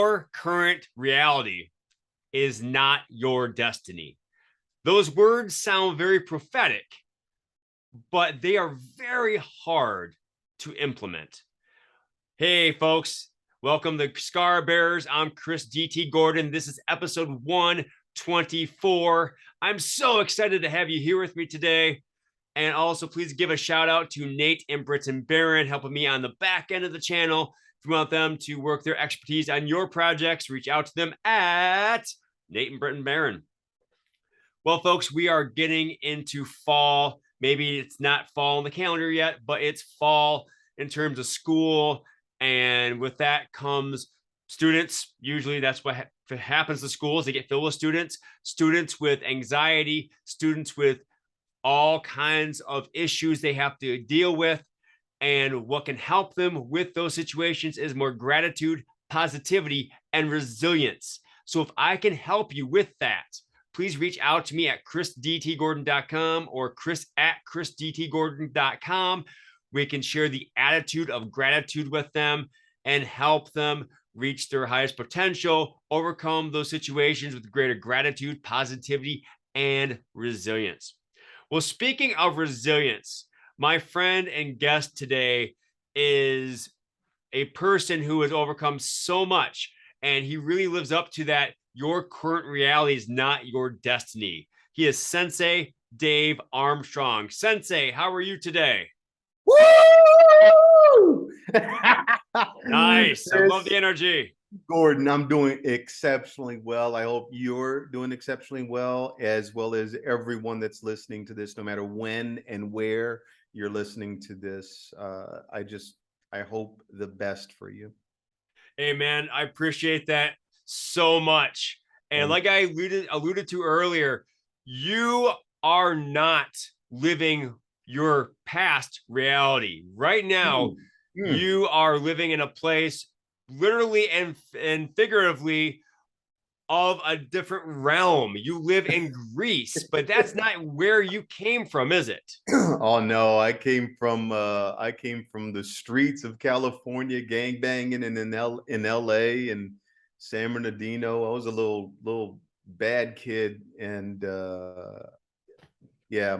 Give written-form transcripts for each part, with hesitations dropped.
your current reality is not your destiny. Those words sound very prophetic, but they are very hard to implement. Hey, folks, welcome to Scar Bearers. I'm Chris DT Gordon. This is episode 124. I'm so excited to have you here with me today. And also, please give a shout out to Nate and Britton Barron helping me on the back end of the channel. If you want them to work their expertise on your projects, reach out to them at Nate and Britton Barron. Well, folks, we are getting into fall. Maybe it's not fall on the calendar yet, but it's fall in terms of school. And with that comes students. Usually that's what happens to schools. They get filled with students with anxiety, students with all kinds of issues they have to deal with. And what can help them with those situations is more gratitude, positivity, and resilience. So if I can help you with that, please reach out to me at chrisdtgordon.com or chris@chrisdtgordon.com. We can share the attitude of gratitude with them and help them reach their highest potential, overcome those situations with greater gratitude, positivity, and resilience. Well, speaking of resilience, my friend and guest today is a person who has overcome so much, and he really lives up to that. Your current reality is not your destiny. He is Sensei Dave Armstrong. Sensei, how are you today? Woo! Nice. I love the energy. Gordon, I'm doing exceptionally well. I hope you're doing exceptionally well as everyone that's listening to this, no matter when and where you're listening to this. I hope the best for you. Hey, man, I appreciate that so much. And like I alluded to earlier, you are not living your past reality. Right now, you are living in a place literally and figuratively of a different realm. You live in Greece, but that's not where you came from, is it? Oh no, I came from the streets of California, gang banging, and in LA and San Bernardino. I was a little bad kid, and yeah,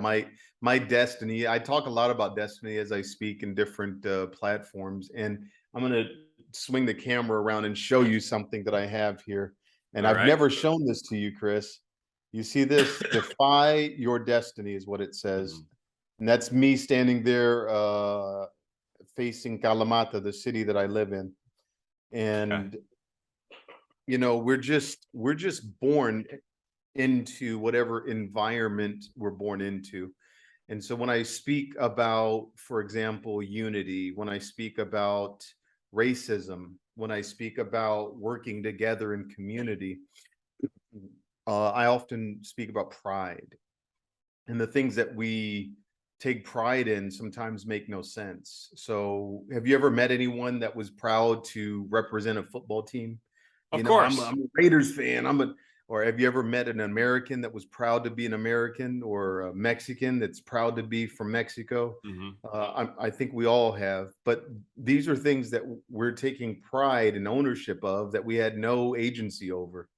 my destiny. I talk a lot about destiny as I speak in different platforms, and I'm gonna swing the camera around and show you something that I have here. And I've never shown this to you, Chris. You see this? Defy your destiny is what it says. And that's me standing there facing Kalamata, the city that I live in. And you know, we're just born into whatever environment we're born into. And so when I speak about, for example, unity, when I speak about racism, when I speak about working together in community, I often speak about pride. And the things that we take pride in sometimes make no sense. So have you ever met anyone that was proud to represent a football team? Of course. I'm a Raiders fan. Or have you ever met an American that was proud to be an American, or a Mexican that's proud to be from Mexico? I think we all have, but these are things that we're taking pride and ownership of that we had no agency over.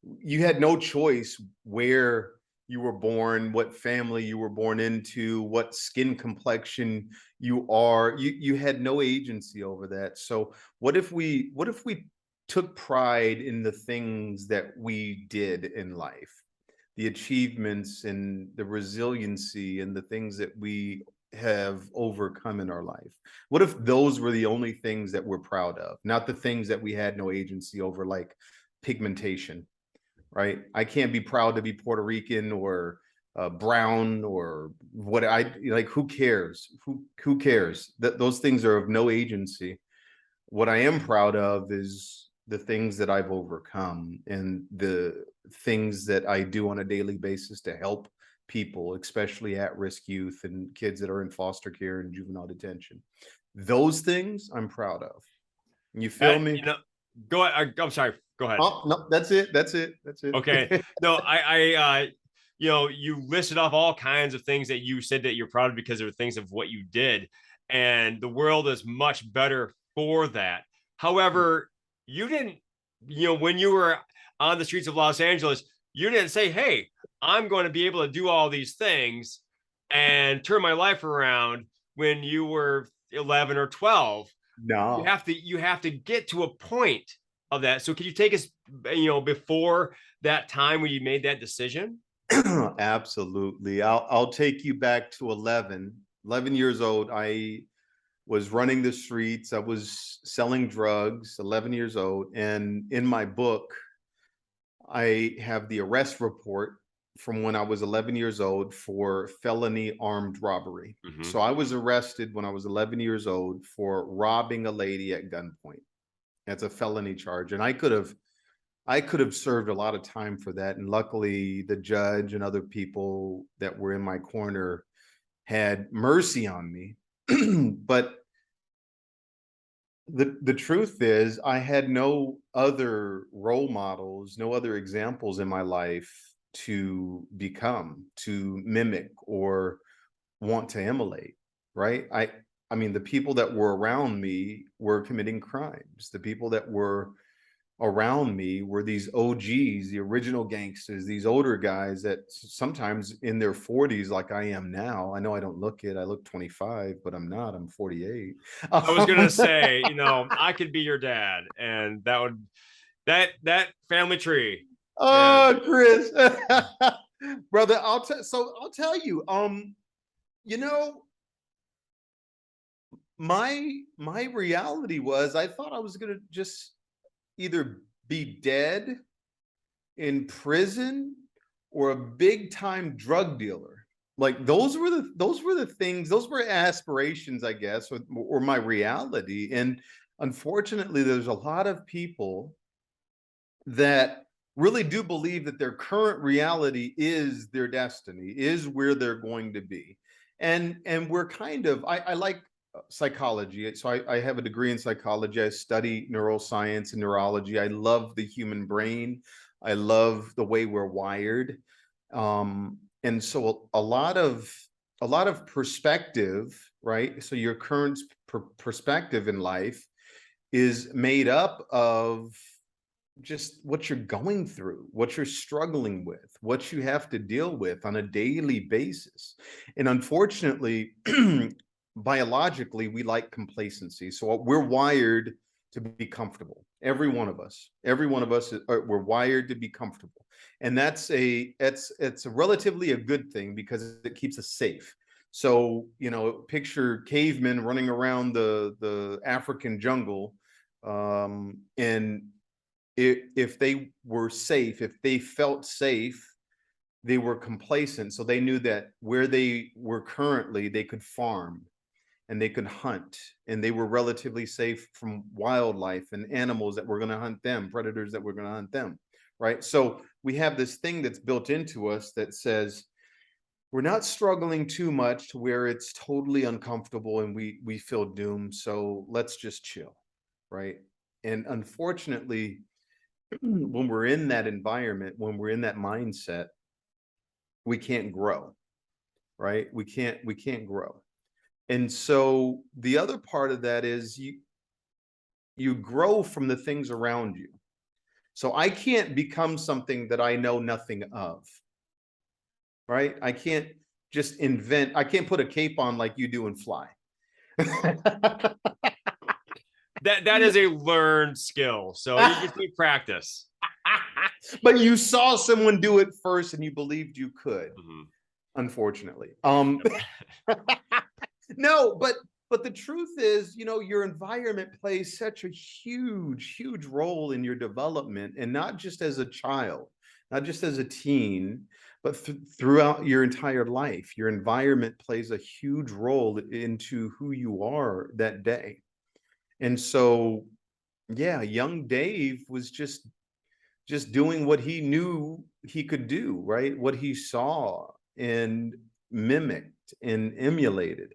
You had no choice where you were born, what family you were born into, what skin complexion you are. You had no agency over that. So what if we took pride in the things that we did in life, the achievements and the resiliency and the things that we have overcome in our life? What if those were the only things that we're proud of, not the things that we had no agency over, like pigmentation, right? I can't be proud to be Puerto Rican or brown or what. I like, who cares? Who cares? Those things are of no agency. What I am proud of is the things that I've overcome and the things that I do on a daily basis to help people, especially at-risk youth and kids that are in foster care and juvenile detention. Those things I'm proud of. You feel me? You know, go ahead. I'm sorry. Go ahead. Oh, no, that's it. Okay. No, you know, you listed off all kinds of things that you said that you're proud of because they were things of what you did. And the world is much better for that. However, you didn't when you were on the streets of Los Angeles, you didn't say, hey, I'm going to be able to do all these things and turn my life around when you were 11 or 12. No. You have to get to a point of that. So can you take us, before that time when you made that decision? Absolutely. I'll take you back to 11 years old. I was running the streets. I was selling drugs, 11 years old. And in my book, I have the arrest report from when I was 11 years old for felony armed robbery. Mm-hmm. So I was arrested when I was 11 years old for robbing a lady at gunpoint. That's a felony charge. And I could have served a lot of time for that. And luckily the judge and other people that were in my corner had mercy on me. But the truth is I had no other role models, no other examples in my life to become, to mimic, or want to emulate, right? I mean, the people that were around me were committing crimes. The people that were around me were these OGs, the original gangsters, these older guys that sometimes in their 40s, like I am now. I know I don't look it. I look 25, but I'm not. I'm 48. I was gonna say, I could be your dad, and that family tree. Oh, Chris, brother, I'll tell you. You know, my reality was I thought I was gonna just either be dead in prison or a big time drug dealer. Like those were the things, those were aspirations, I guess, or my reality. And unfortunately, there's a lot of people that really do believe that their current reality is their destiny, is where they're going to be. And we're kind of, I like psychology. So I have a degree in psychology. I study neuroscience and neurology. I love the human brain. I love the way we're wired. And so a lot of perspective, right? So your current perspective in life is made up of just what you're going through, what you're struggling with, what you have to deal with on a daily basis. And unfortunately, biologically, we like complacency. So we're wired to be comfortable. Every one of us, we're wired to be comfortable. And it's relatively a good thing because it keeps us safe. So, picture cavemen running around the African jungle, and if they were safe, if they felt safe, they were complacent. So they knew that where they were currently, they could farm and they could hunt, and they were relatively safe from wildlife and animals that were going to hunt them, predators that were going to hunt them, right? So we have this thing that's built into us that says we're not struggling too much to where it's totally uncomfortable and we feel doomed. So let's just chill, right? And unfortunately, when we're in that environment, when we're in that mindset, we can't grow, right? We can't grow. And so the other part of that is you grow from the things around you. So I can't become something that I know nothing of, right? I can't just I can't put a cape on like you do and fly. That is a learned skill. So you just need practice. But you saw someone do it first and you believed you could. Mm-hmm. Unfortunately. No, but the truth is, your environment plays such a huge role in your development, and not just as a child, not just as a teen, but throughout your entire life. Your environment plays a huge role into who you are that day. And so, yeah, young Dave was just doing what he knew he could do, right? What he saw and mimicked and emulated.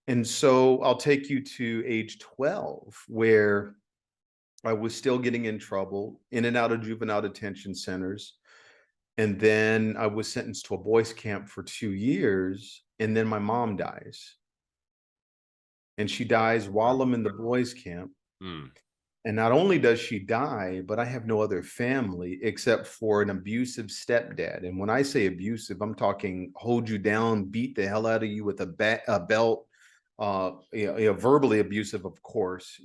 And so I'll take you to age 12, where I was still getting in trouble, in and out of juvenile detention centers. And then I was sentenced to a boys camp for 2 years. And then my mom dies. And she dies while I'm in the boys camp. Mm. And not only does she die, but I have no other family except for an abusive stepdad. And when I say abusive, I'm talking hold you down, beat the hell out of you with a belt, verbally abusive, of course.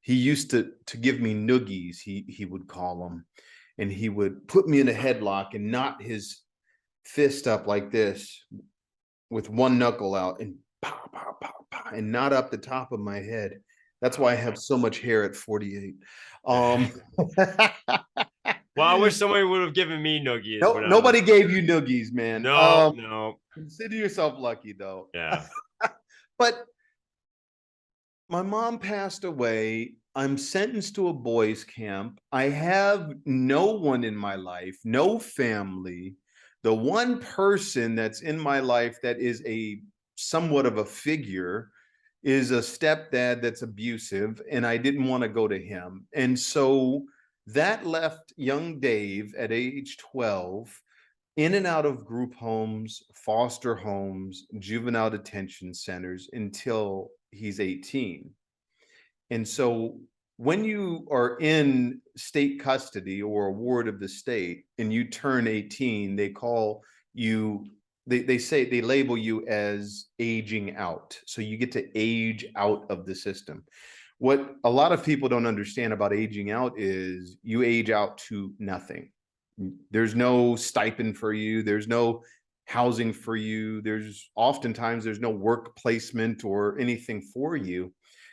He used to give me noogies, he would call them, and he would put me in a headlock and knot his fist up like this with one knuckle out and pow, pow, pow, pow, and knot up the top of my head. That's why I have so much hair at 48. Well, I wish somebody would have given me noogies, No, but nobody gave you noogies, man. no. Consider yourself lucky, though. Yeah. But my mom passed away. I'm sentenced to a boys' camp. I have no one in my life, no family. The one person that's in my life that is a somewhat of a figure is a stepdad that's abusive, and I didn't want to go to him. And so that left young Dave at age 12 in and out of group homes, foster homes, juvenile detention centers until he's 18. And so when you are in state custody or a ward of the state and you turn 18, they call you, they label you as aging out. So you get to age out of the system. What a lot of people don't understand about aging out is you age out to nothing. There's no stipend for you. There's no housing for you. Oftentimes there's no work placement or anything for you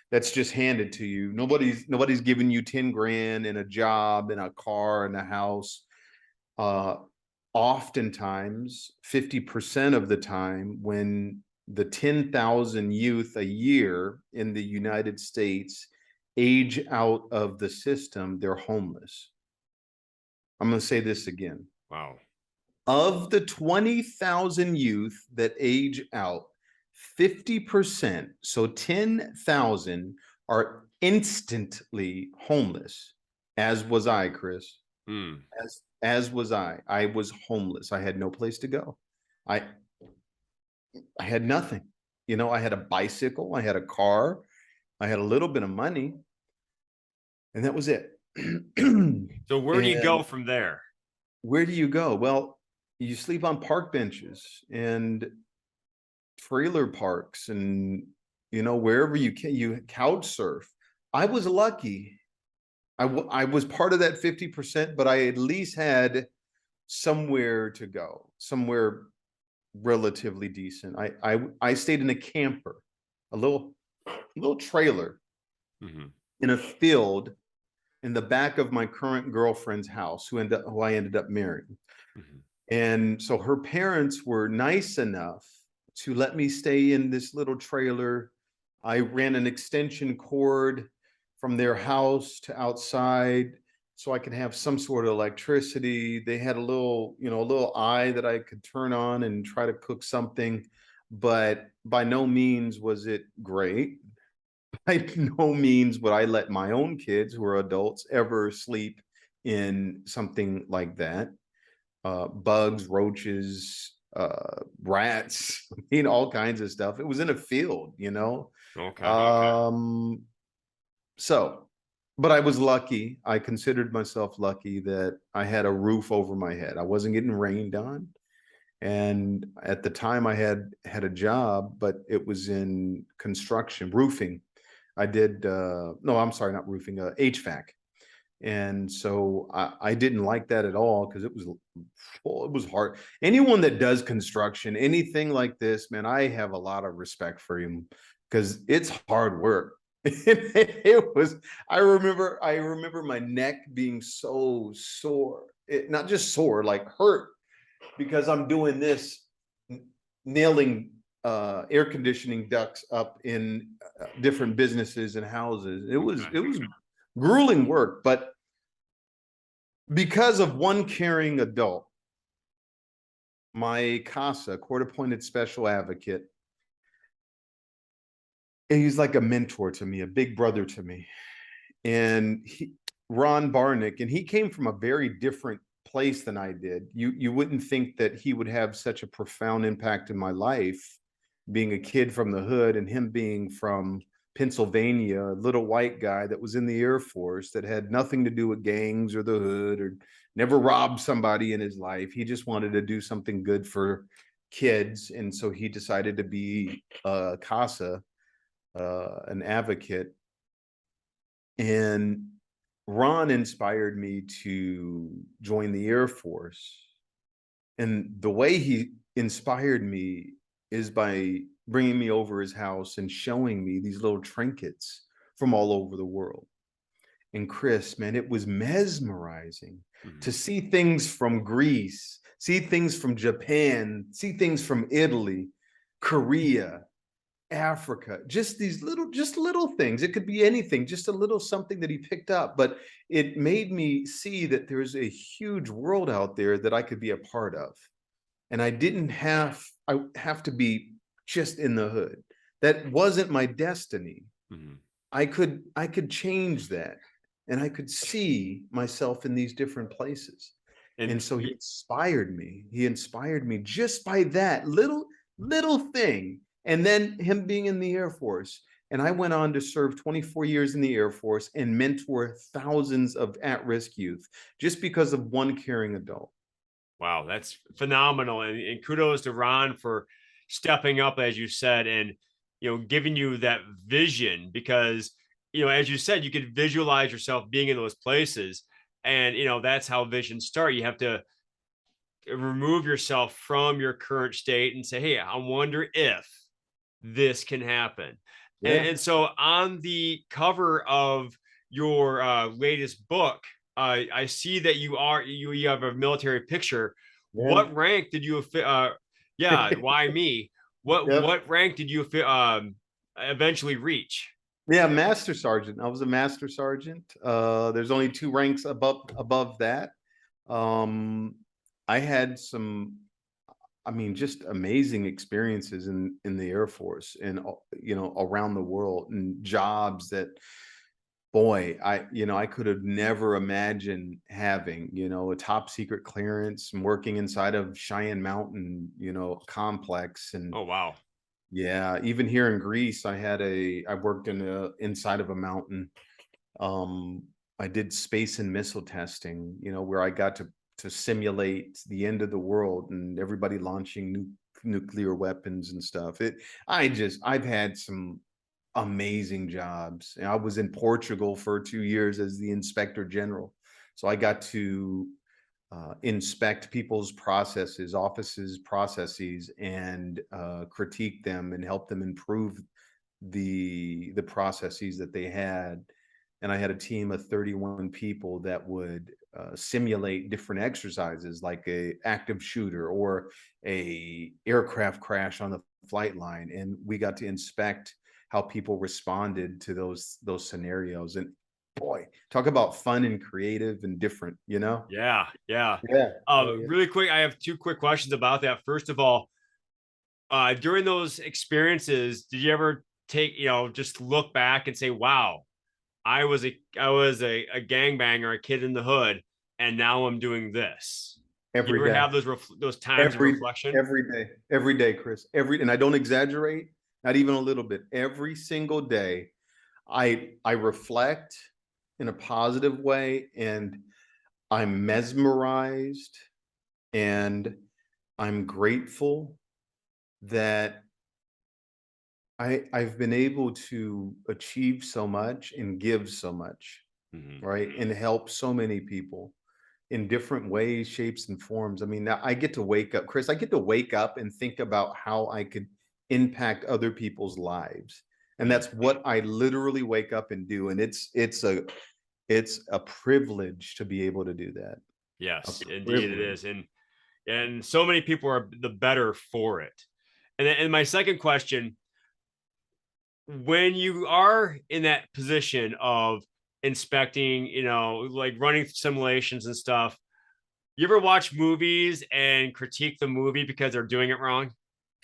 that's just handed to you. Nobody's giving you 10 grand and a job and a car and a house. Oftentimes 50% of the time, when the 10,000 youth a year in the United States age out of the system, they're homeless. I'm going to say this again. Wow. Of the 20,000 youth that age out, 50%, so 10,000, are instantly homeless, as was I, Chris. Mm. As was I. I was homeless. I had no place to go. I had nothing. I had a bicycle, I had a car, I had a little bit of money, and that was it. So where do you go from there? Where do you go? Well, you sleep on park benches and trailer parks and wherever you can. You couch surf. I was lucky. I was part of that 50%, but I at least had somewhere to go, somewhere relatively decent. I stayed in a camper, a little trailer in a field in the back of my current girlfriend's house, who I ended up marrying. And so her parents were nice enough to let me stay in this little trailer. I ran an extension cord from their house to outside so I could have some sort of electricity. They had a little eye that I could turn on and try to cook something, but by no means was it great. By no means would I let my own kids, who are adults, ever sleep in something like that. Bugs, roaches, rats, all kinds of stuff. It was in a field, Okay. But I was lucky. I considered myself lucky that I had a roof over my head. I wasn't getting rained on. And at the time I had a job, but it was in construction, roofing. I did, no, I'm sorry, not roofing, HVAC. And so I didn't like that at all, because it was hard. Anyone that does construction, anything like this, man, I have a lot of respect for him, because it's hard work. I remember my neck being so sore, not just sore, like hurt, because I'm doing this, nailing air conditioning ducts up in different businesses and houses. It was grueling work, but because of one caring adult, my CASA, court-appointed special advocate, he's like a mentor to me, a big brother to me. And Ron Barnick, and he came from a very different place than I did. You wouldn't think that he would have such a profound impact in my life, being a kid from the hood and him being from Pennsylvania, a little white guy that was in the Air Force that had nothing to do with gangs or the hood, or never robbed somebody in his life. He just wanted to do something good for kids. And so he decided to be a CASA, an advocate. And Ron inspired me to join the Air Force. And the way he inspired me is by bringing me over his house and showing me these little trinkets from all over the world. And Chris, man, it was mesmerizing to see things from Greece, see things from Japan, see things from Italy, Korea, Africa, just these little things. It could be anything, just a little something that he picked up, but it made me see that there's a huge world out there that I could be a part of. And I have to be just in the hood. That wasn't my destiny. I could change that, and I could see myself in these different places. And so he inspired me. He inspired me just by that little thing. And then him being in the Air Force. And I went on to serve 24 years in the Air Force and mentor thousands of at-risk youth just because of one caring adult. Wow, that's phenomenal. And kudos to Ron for stepping up, as you said, and giving you that vision, because as you said, you could visualize yourself being in those places. And that's how visions start. You have to remove yourself from your current state and say, hey, I wonder if this can happen. Yeah. And so on the cover of your latest book, I see that you have a military picture. Yeah. What rank did you why me? What rank did you eventually reach? Yeah, master sergeant. I was a master sergeant. There's only 2 ranks above that. I had some, just amazing experiences in the Air Force and around the world, and jobs that, boy, I could have never imagined having, a top secret clearance and working inside of Cheyenne Mountain, complex. And oh wow. Yeah, even here in Greece, I worked inside of a mountain. I did space and missile testing, where I got to simulate the end of the world and everybody launching nuclear weapons and stuff. I've had some amazing jobs. And I was in Portugal for 2 years as the inspector general. So I got to inspect people's processes, offices' processes, and critique them and help them improve the processes that they had. And I had a team of 31 people that would simulate different exercises, like a active shooter or a aircraft crash on the flight line. And we got to inspect how people responded to those scenarios. And boy, talk about fun and creative and different, Yeah. Oh, yeah. Really quick, I have 2 quick questions about that. First of all, during those experiences, did you ever just look back and say, wow, I was a gangbanger, a kid in the hood, and now I'm doing this? Every you ever day. have those times of reflection? Every day, Chris. And I don't exaggerate, not even a little bit. Every single day, I reflect in a positive way, and I'm mesmerized, and I'm grateful that I've been able to achieve so much and give so much, right? And help so many people in different ways, shapes, and forms. Now I get to wake up, Chris, I get to wake up and think about how I could impact other people's lives. And that's what I literally wake up and do. And it's a privilege to be able to do that. Yes, indeed it is. And so many people are the better for it. And my second question, when you are in that position of inspecting, like running simulations and stuff, you ever watch movies and critique the movie because they're doing it wrong?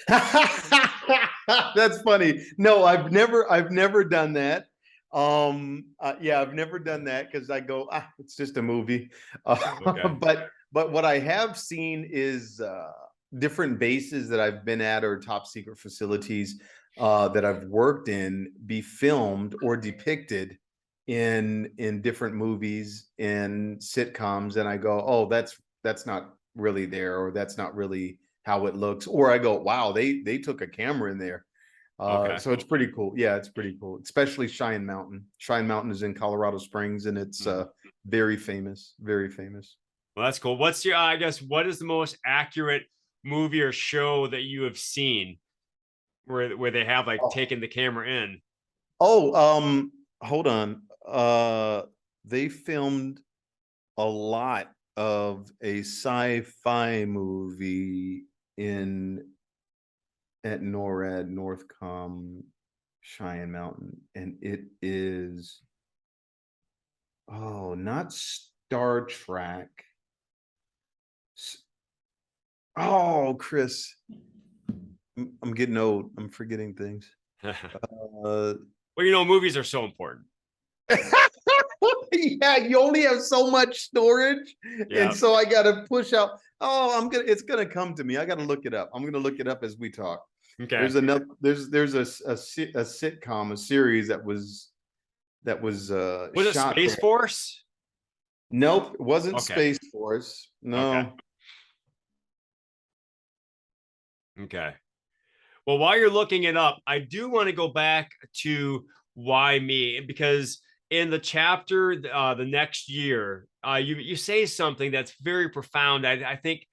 That's funny. No, I've never done that. Yeah, I've never done that, because I go, it's just a movie. Okay. But what I have seen is different bases that I've been at or top secret facilities that I've worked in be filmed or depicted in different movies and sitcoms, and I go, oh, that's not really there, or that's not really how it looks, or I go, wow, they took a camera in there. Okay. So it's pretty cool. Yeah, it's pretty cool, especially Cheyenne Mountain. Cheyenne Mountain is in Colorado Springs, and it's very famous, very famous. Well, that's cool. What's your, I guess, what is the most accurate movie or show that you have seen where they have like taken the camera in? Oh, hold on. They filmed a lot of a sci-fi movie in at NORAD, Northcom, Cheyenne Mountain, and it is, oh, not Star Trek. Oh, Chris, I'm getting old. I'm forgetting things. Well, you know, movies are so important. Yeah, you only have so much storage, Yeah. and so I gotta push out. Oh, it's gonna come to me. I gotta look it up. I'm gonna look it up as we talk. Okay. There's another. There's a sitcom, a series that was Was it shot Space there. Force? Nope, it wasn't Okay. Space Force. No. Okay. Okay. Well, while you're looking it up, I do want to go back to why me, because in the chapter, the next year, you say something that's very profound. I think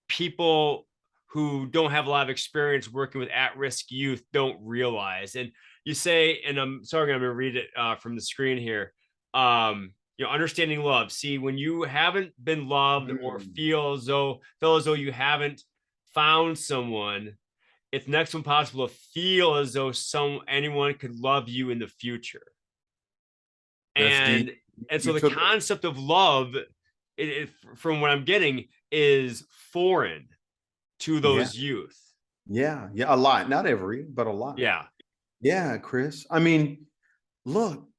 people who don't have a lot of experience working with at-risk youth don't realize. And you say, and I'm sorry, I'm going to read it from the screen here. You know, understanding love. See, when you haven't been loved or feel as though you haven't found someone, it's next to impossible to feel as though anyone could love you in the future. That's And deep. so You the took concept of love, from what I'm getting, is foreign to Yeah, those youth. yeah, a lot. Not every, but a lot. Yeah. Yeah, Chris. I mean, look,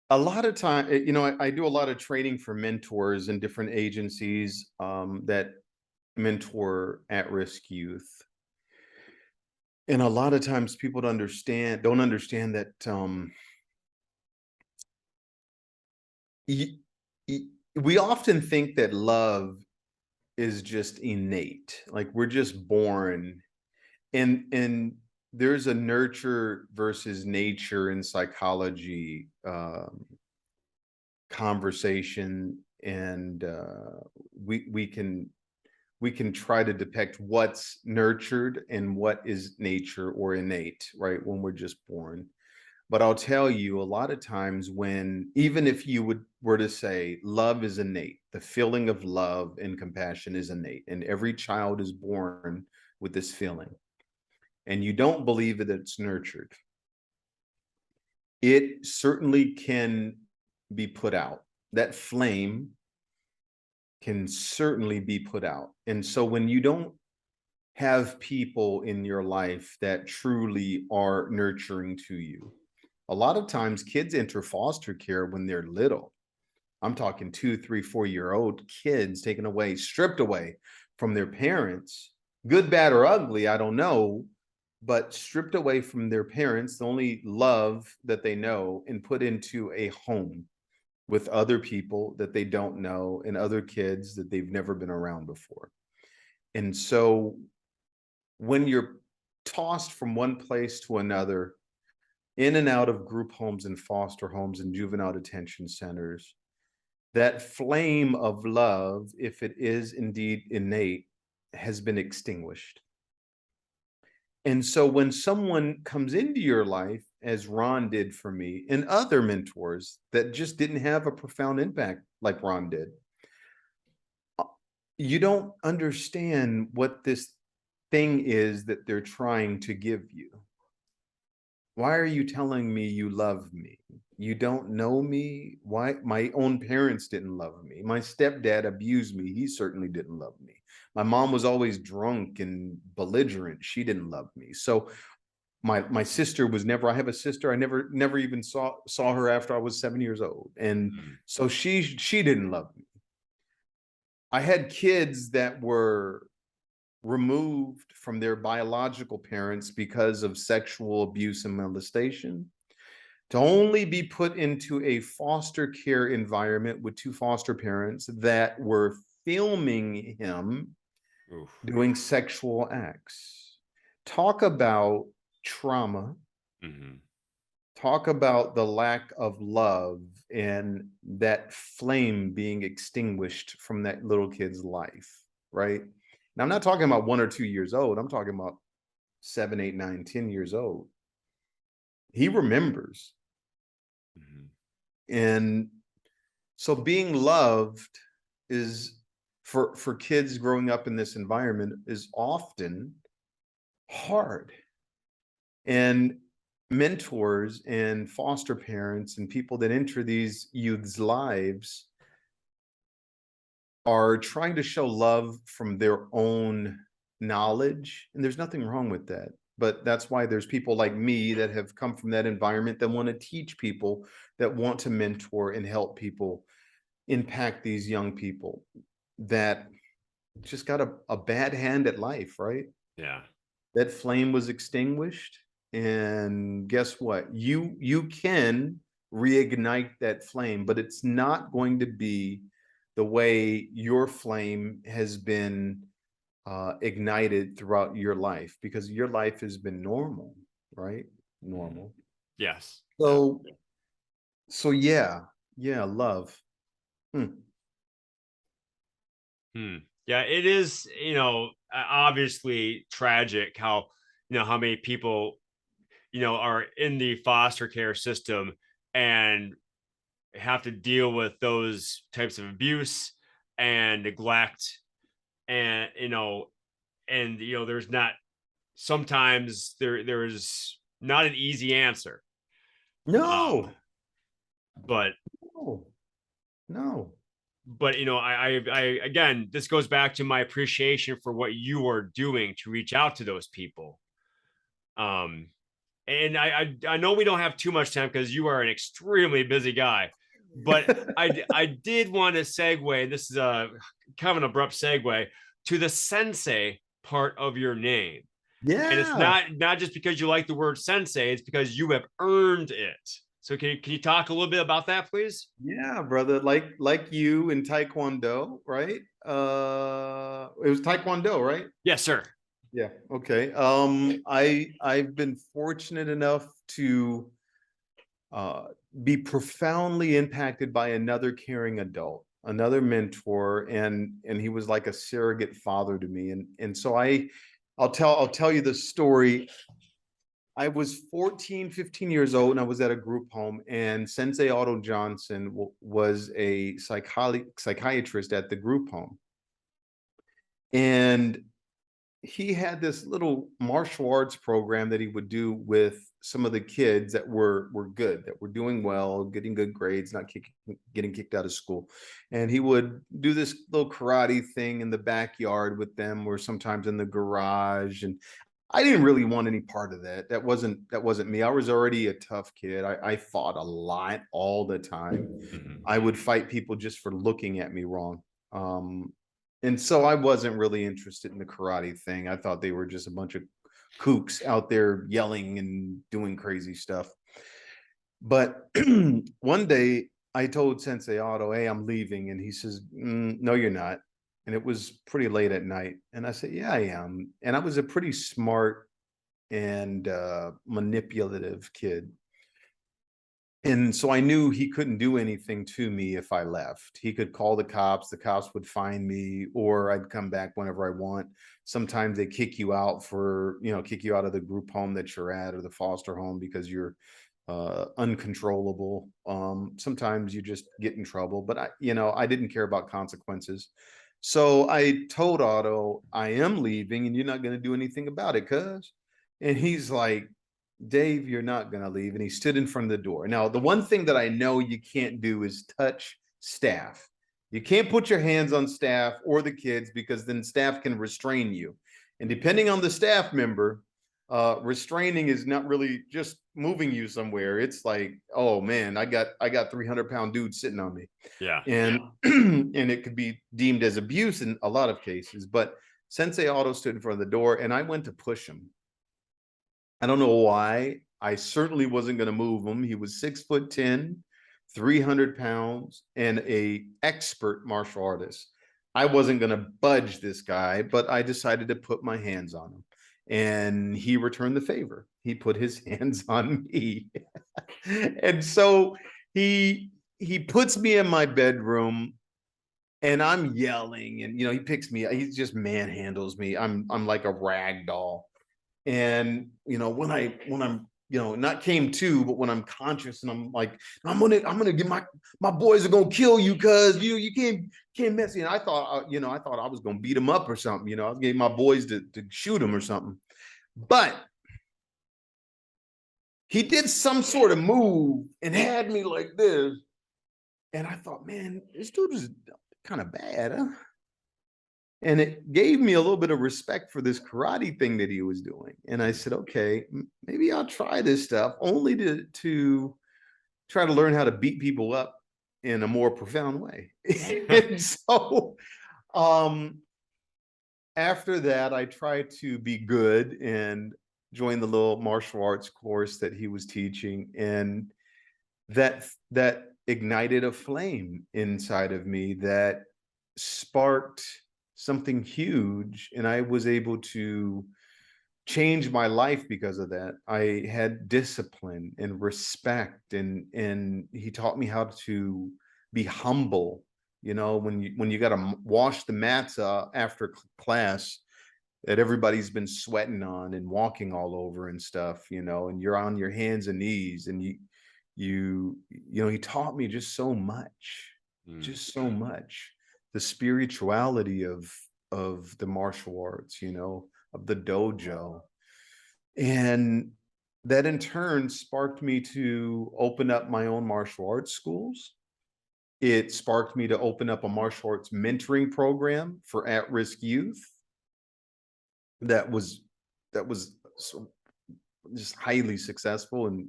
a lot of time, you know, I do a lot of training for mentors in different agencies that mentor at-risk youth. And a lot of times people don't understand that y- y- we often think that love is just innate, like we're just born, and there's a nurture versus nature in psychology conversation, and we can try to depict what's nurtured and what is nature or innate, right, when we're just born. But I'll tell you, a lot of times when, even if you were to say love is innate, the feeling of love and compassion is innate, and every child is born with this feeling, and you don't believe that it's nurtured, it certainly can be put out. That flame can certainly be put out. And so when you don't have people in your life that truly are nurturing to you, a lot of times kids enter foster care when they're little. I'm talking 2, 3, 4-year-old kids taken away, stripped away from their parents, good, bad, or ugly, I don't know, but stripped away from their parents, the only love that they know, and put into a home with other people that they don't know and other kids that they've never been around before. And so when you're tossed from one place to another, in and out of group homes and foster homes and juvenile detention centers, that flame of love, if it is indeed innate, has been extinguished. And so when someone comes into your life, as Ron did for me, and other mentors that just didn't have a profound impact like Ron did, you don't understand what this thing is that they're trying to give you. Why are you telling me you love me? You don't know me. Why? My own parents didn't love me. My stepdad abused me. He certainly didn't love me. My mom was always drunk and belligerent. She didn't love me. So my sister was never, I have a sister, I never even saw her after I was 7 years old. And so she didn't love me. I had kids that were removed from their biological parents because of sexual abuse and molestation, to only be put into a foster care environment with two foster parents that were filming him Oof. doing sexual acts. Talk about trauma. Mm-hmm. Talk about the lack of love and that flame being extinguished from that little kid's life, right? Now, I'm not talking about 1 or 2 years old. I'm talking about 7, 8, 9, 10 years old. He remembers. Mm-hmm. And so being loved is for kids growing up in this environment is often hard. And mentors and foster parents and people that enter these youths' lives are trying to show love from their own knowledge. And there's nothing wrong with that. But that's why there's people like me that have come from that environment that want to teach people, that want to mentor and help people impact these young people that just got a bad hand at life, right? Yeah. That flame was extinguished. And guess what? You can reignite that flame, but it's not going to be the way your flame has been ignited throughout your life, because your life has been normal, right? Normal. Yes. So, so yeah, love. Hmm. Yeah, it is, obviously tragic how, how many people, are in the foster care system and have to deal with those types of abuse and neglect. And, there's not, sometimes there's not an easy answer. No, But no, no. I again, this goes back to my appreciation for what you are doing to reach out to those people. um and I know we don't have too much time because you are an extremely busy guy, but I did want to segue, this is a kind of an abrupt segue, to the sensei part of your name. And it's Yeah, not just because you like the word sensei, it's because you have earned it. So can you talk a little bit about that, please? yeah, brother. Like you in Taekwondo, right? It was Taekwondo, right? Yes, sir. Yeah. Okay. I've been fortunate enough to uh, be profoundly impacted by another caring adult, another mentor, and he was like a surrogate father to me. And so I'll tell you the story. I was 14, 15 years old, and I was at a group home, and Sensei Otto Johnson was a psychiatrist at the group home. And he had this little martial arts program that he would do with some of the kids that were good, that were doing well, getting good grades, not getting kicked out of school. And he would do this little karate thing in the backyard with them, or sometimes in the garage. And I didn't really want any part of that. That wasn't me. I was already a tough kid. I fought a lot all the time. Mhm. I would fight people just for looking at me wrong. Um, and so I wasn't really interested in the karate thing. I thought they were just a bunch of kooks out there yelling and doing crazy stuff. But one day I told Sensei Otto, "Hey, I'm leaving." And he says, "No, you're not." And it was pretty late at night. And I said, "Yeah, I am." And I was a pretty smart and manipulative kid. And so I knew he couldn't do anything to me if I left. He could call the cops would find me, or I'd come back whenever I want. Sometimes they kick you out kick you out of the group home that you're at, or the foster home, because you're uncontrollable. Sometimes you just get in trouble, but I didn't care about consequences. So I told Otto, "I am leaving and you're not going to do anything about it, cuz." And he's like, "Dave, you're not going to leave." And he stood in front of the door. Now, the one thing that I know you can't do is touch staff. You can't put your hands on staff or the kids, because then staff can restrain you. And depending on the staff member, Restraining is not really just moving you somewhere. It's like, oh man, I got 300-pound dude sitting on me. Yeah. And and it could be deemed as abuse in a lot of cases. But Sensei Otto stood in front of the door and I went to push him. I don't know why. I certainly wasn't going to move him. He was 6'10", 300 pounds, and a expert martial artist. I wasn't going to budge this guy, but I decided to put my hands on him. And he returned the favor. He put his hands on me. And so he puts me in my bedroom and I'm yelling, and he picks me, he just manhandles me. I'm like a rag doll. And when I'm not came to, but when I'm conscious and I'm like, I'm gonna get my boys are gonna kill you because you can't mess. And I thought I was gonna beat him up or something. I was getting my boys to shoot him or something. But he did some sort of move and had me like this. And I thought, man, this dude is kind of bad, huh? And it gave me a little bit of respect for this karate thing that he was doing. And I said, okay, maybe I'll try this stuff, only to try to learn how to beat people up in a more profound way. And so after that, I tried to be good and join the little martial arts course that he was teaching. And that ignited a flame inside of me that sparked something huge, and I was able to change my life because of that. I had discipline and respect, and he taught me how to be humble. When you got to wash the mats after class that everybody's been sweating on and walking all over and stuff, and you're on your hands and knees, and he taught me just so much, just so much. The spirituality of the martial arts, of the dojo. And that in turn sparked me to open up my own martial arts schools. It sparked me to open up a martial arts mentoring program for at-risk youth that was so just highly successful and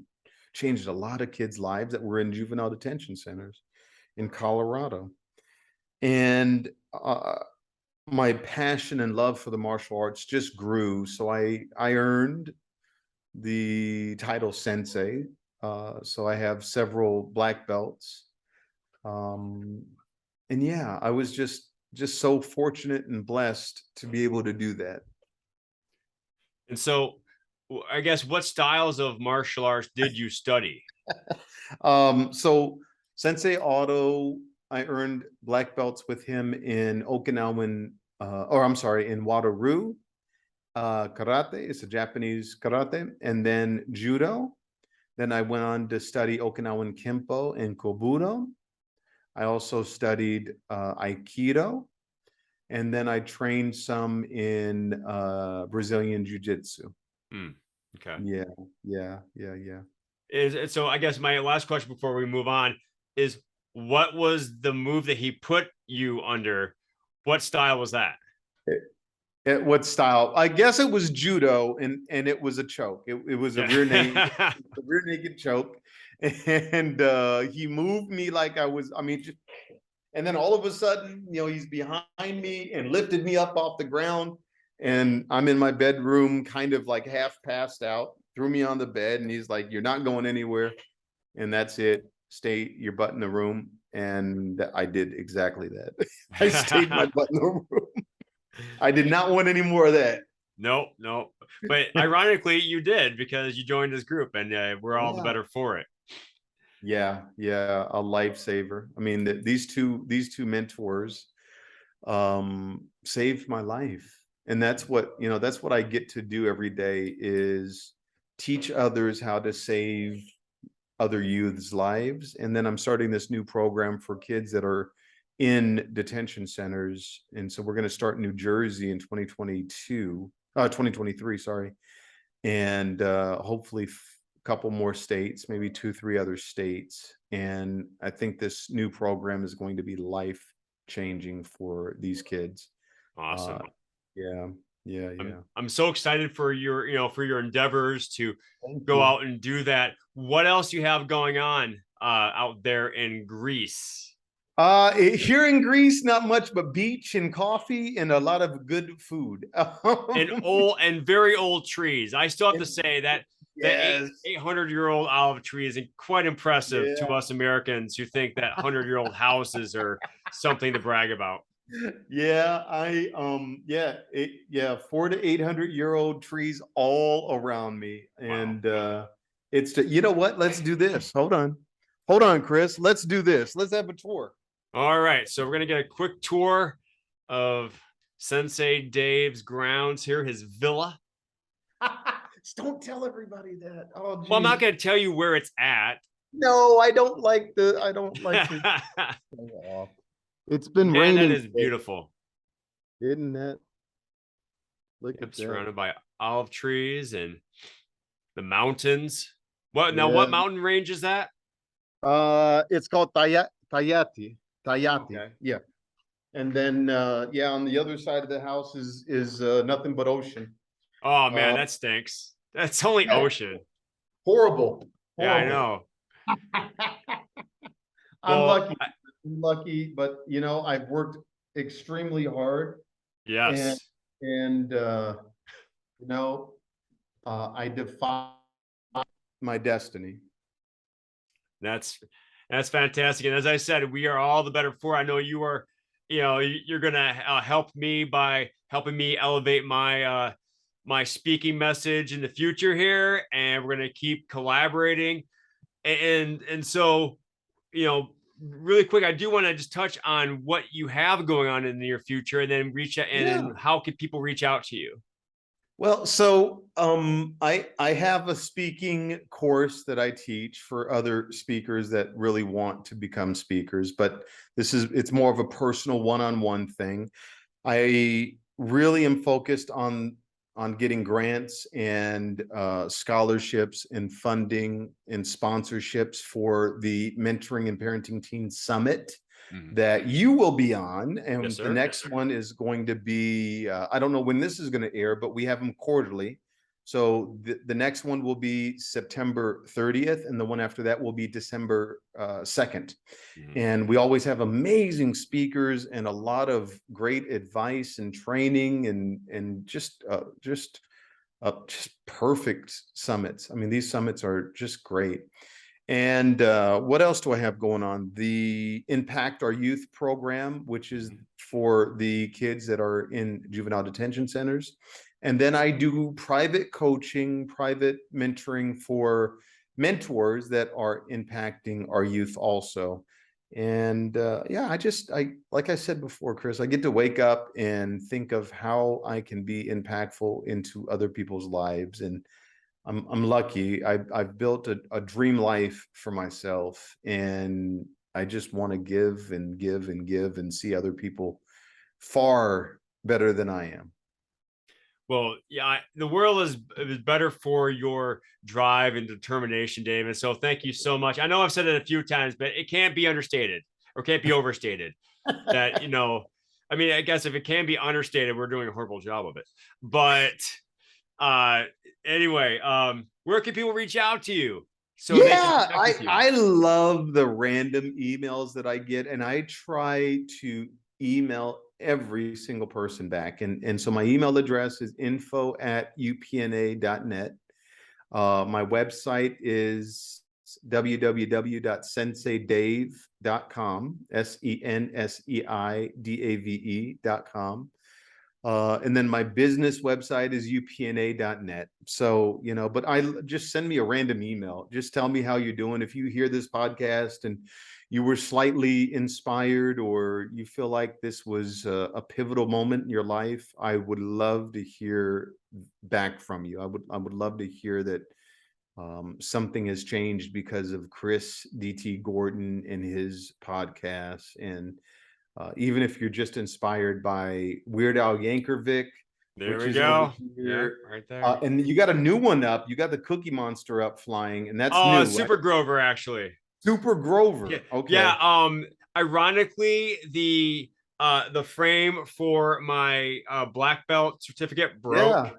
changed a lot of kids' lives that were in juvenile detention centers in Colorado. And my passion and love for the martial arts just grew. So I earned the title sensei. So I have several black belts. And yeah, I was just so fortunate and blessed to be able to do that. And so I guess what styles of martial arts did you study? So Sensei Otto, I earned black belts with him in Okinawan, in Wado-ryu. Karate, it's a Japanese karate, and then judo. Then I went on to study Okinawan Kempo and Kobudo. I also studied Aikido, and then I trained some in Brazilian Jiu-Jitsu. Okay. Yeah. So I guess my last question before we move on is, what was the move that he put you under? What style was that? What style? I guess it was judo, and it was a choke. It was a rear naked choke, and he moved me like I was. And then all of a sudden, he's behind me and lifted me up off the ground, and I'm in my bedroom, kind of like half passed out. Threw me on the bed, and he's like, "You're not going anywhere, and that's it. Stay your butt in the room." And I did exactly that. I stayed my butt in the room. I did not want any more of that. Nope. But ironically, you did, because you joined this group, and we're all the better for it. Yeah, a lifesaver. I mean, these two mentors saved my life, and that's what I get to do every day, is teach others how to save other youths' lives. And then I'm starting this new program for kids that are in detention centers, and so we're going to start in New Jersey in 2023, sorry, and hopefully a couple more states, maybe 2-3 other states. And I think this new program is going to be life changing for these kids. Awesome. Yeah. Yeah. Yeah. I'm so excited for your, for your endeavors to Thank go you. out and do that. What else you have going on out there in Greece? Here in Greece, not much but beach and coffee and a lot of good food. And old and very old trees. I still have to say that the Yes. 800-year-old olive tree is quite impressive to Yeah. us Americans who think that 100-year-old houses are something to brag about. Yeah, yeah, 400 to 800 year old trees all around me. Wow. And you know what? Let's do this. Hold on, Chris. Let's do this. Let's have a tour. All right. So we're going to get a quick tour of Sensei Dave's grounds here, his villa. Don't tell everybody that. Oh, geez. Well, I'm not going to tell you where it's at. No, I don't like to show off. It's been Man, raining. that is beautiful. Isn't that? Look at that. Surrounded by olive trees and the mountains. What now? Yeah. What mountain range is that? It's called Tayati. Okay. Yeah. And then yeah, on the other side of the house is nothing but ocean. Oh man, that stinks. That's only ocean. Horrible. Yeah, I know. I'm lucky, but you know, I've worked extremely hard. Yes. And you know, I defy my destiny. That's fantastic. And as I said, we are all the better for. I know you are, you're gonna help me by helping me elevate my my speaking message in the future here, and we're gonna keep collaborating. And so, really quick, I do want to just touch on what you have going on in the near future, and then reach out, and then how can people reach out to you? Well, so I have a speaking course that I teach for other speakers that really want to become speakers, but it's more of a personal one-on-one thing. I really am focused on getting grants and scholarships and funding and sponsorships for the Mentoring and Parenting Teen Summit that you will be on. And Yes, the sir. next one is going to be, I don't know when this is going to air, but we have them quarterly. So the next one will be September 30th, and the one after that will be December 2nd. And we always have amazing speakers and a lot of great advice and training and just perfect summits. I mean, these summits are just great. And what else do I have going on? The Impact Our Youth program, which is for the kids that are in juvenile detention centers. And then I do private coaching, private mentoring for mentors that are impacting our youth also. And yeah, I like I said before, Chris, I get to wake up and think of how I can be impactful into other people's lives. And I'm lucky. I've built a dream life for myself, and I just want to give and give and give and see other people far better than I am. Well, yeah, the world is better for your drive and determination, David. So thank you so much. I know I've said it a few times, but it can't be understated or can't be overstated that, I mean, I guess if it can be understated, we're doing a horrible job of it. But anyway, where can people reach out to you? So yeah, I love the random emails that I get, and I try to email every single person back. And so my email address is info@upna.net. My website is www.senseidave.com, SENSEIDAVE.com. And then my business website is upna.net. So, but just send me a random email. Just tell me how you're doing. If you hear this podcast and you were slightly inspired, or you feel like this was a pivotal moment in your life, I would love to hear back from you. I would love to hear that something has changed because of Chris D.T. Gordon and his podcast. And even if you're just inspired by Weird Al Yankovic, there we go. Yeah, right there. And you got a new one up. You got the Cookie Monster up flying, and that's new. Super Grover, actually. Super Grover. Yeah. Okay. Yeah. Ironically, the the frame for my black belt certificate broke. Yeah.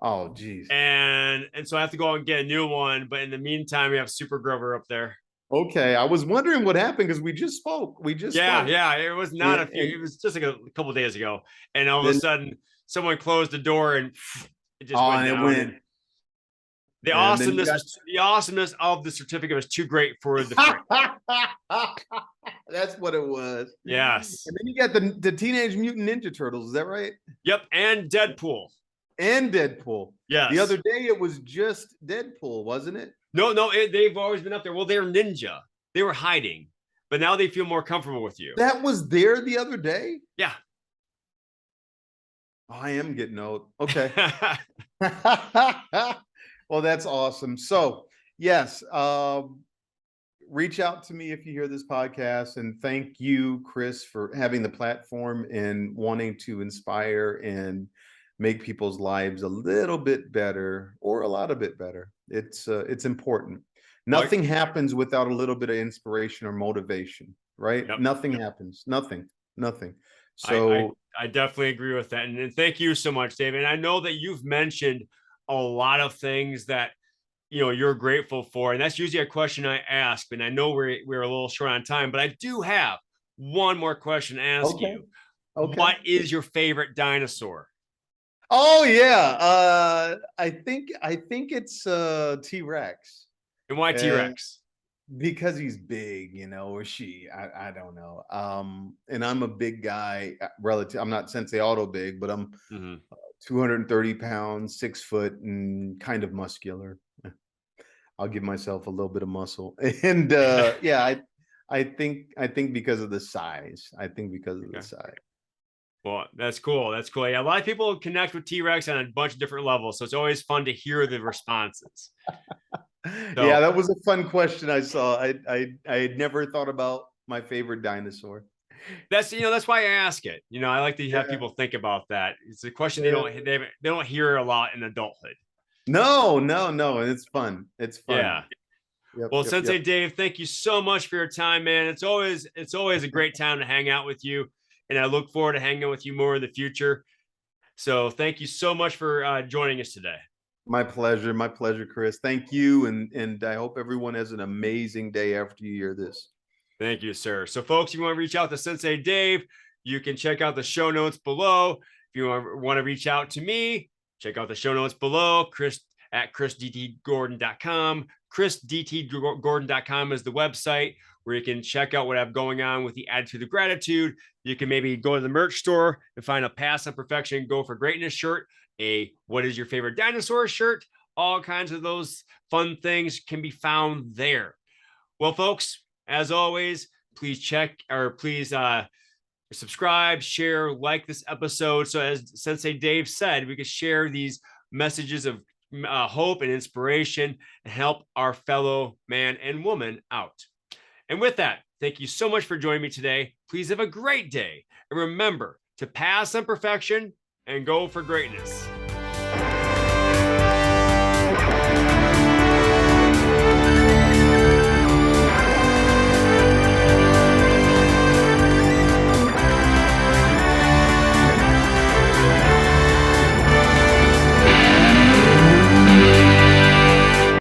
Oh, geez. And so I have to go out and get a new one. But in the meantime, we have Super Grover up there. Okay. I was wondering what happened because we just spoke. Yeah. It was not it was just like a couple days ago. And all of a sudden, someone closed the door and it just went down. It went. The awesomeness of the certificate was too great for the frame. That's what it was. Yes. And then you got the Teenage Mutant Ninja Turtles. Is that right? Yep. And Deadpool. Yes. The other day it was just Deadpool, wasn't it? No, they've always been up there. Well, they're ninja. They were hiding, but now they feel more comfortable with you. That was there the other day? Yeah. Oh, I am getting old. Okay. Well, that's awesome. So, yes, reach out to me if you hear this podcast. And thank you, Chris, for having the platform and wanting to inspire and make people's lives a little bit better or a lot of bit better. It's important. Nothing happens without a little bit of inspiration or motivation, right? Yep. Nothing happens. Nothing. So I definitely agree with that. And thank you so much, David. And I know that you've mentioned a lot of things that, you're grateful for. And that's usually a question I ask. And I know we're a little short on time, but I do have one more question to ask you. Okay. What is your favorite dinosaur? Oh yeah. I think it's T-Rex. And why T-Rex? Because he's big, or she. I don't know. And I'm a big guy relative. I'm not Sensei Auto big, but I'm 230 pounds, 6 foot, and kind of muscular. I'll give myself a little bit of muscle. And yeah, I think because of the size. The size. Well, that's cool. Yeah, a lot of people connect with T-Rex on a bunch of different levels, so it's always fun to hear the responses. Yeah, that was a fun question I saw. I had never thought about my favorite dinosaur. That's why I ask it. I like to have people think about that. It's a question they don't hear a lot in adulthood. No, and it's fun. Yeah. Well, Sensei Dave, thank you so much for your time, man. It's always a great time to hang out with you, and I look forward to hanging out with you more in the future. So thank you so much for joining us today. My pleasure, Chris. Thank you, and I hope everyone has an amazing day after you hear this. Thank you, sir. So, folks, if you want to reach out to Sensei Dave, you can check out the show notes below. If you want to reach out to me, check out the show notes below. Chris at chrisdtgordon.com. chrisdtgordon.com is the website where you can check out what I have going on with the Attitude of Gratitude. You can maybe go to the merch store and find a Pass on Perfection, Go for Greatness shirt, a What is Your Favorite Dinosaur shirt. All kinds of those fun things can be found there. Well, folks, as always, please subscribe, share, like this episode. So as Sensei Dave said, we could share these messages of hope and inspiration and help our fellow man and woman out. And with that, thank you so much for joining me today. Please have a great day. And remember to pass on perfection and go for greatness.